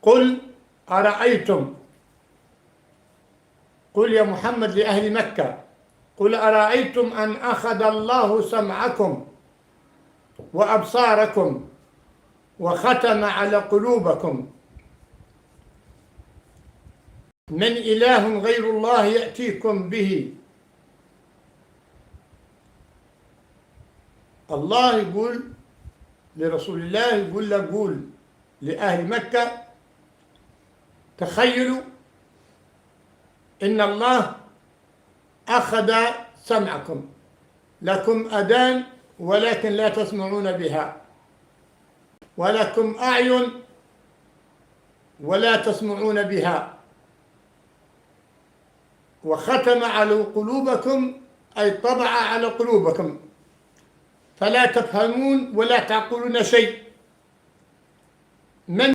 قل أرأيتم، قل يا محمد لأهل مكة، قل أرأيتم أن أخذ الله سمعكم وأبصاركم وختم على قلوبكم من إله غير الله يأتيكم به. الله يقول لرسول الله، يقول له قول لأهل مكة تخيلوا إن الله أخذ سمعكم، لكم أذان ولكن لا تسمعون بها، ولكم أعين ولا تسمعون بها، وختم على قلوبكم أي طبع على قلوبكم فلا تفهمون ولا تعقلون شيء. من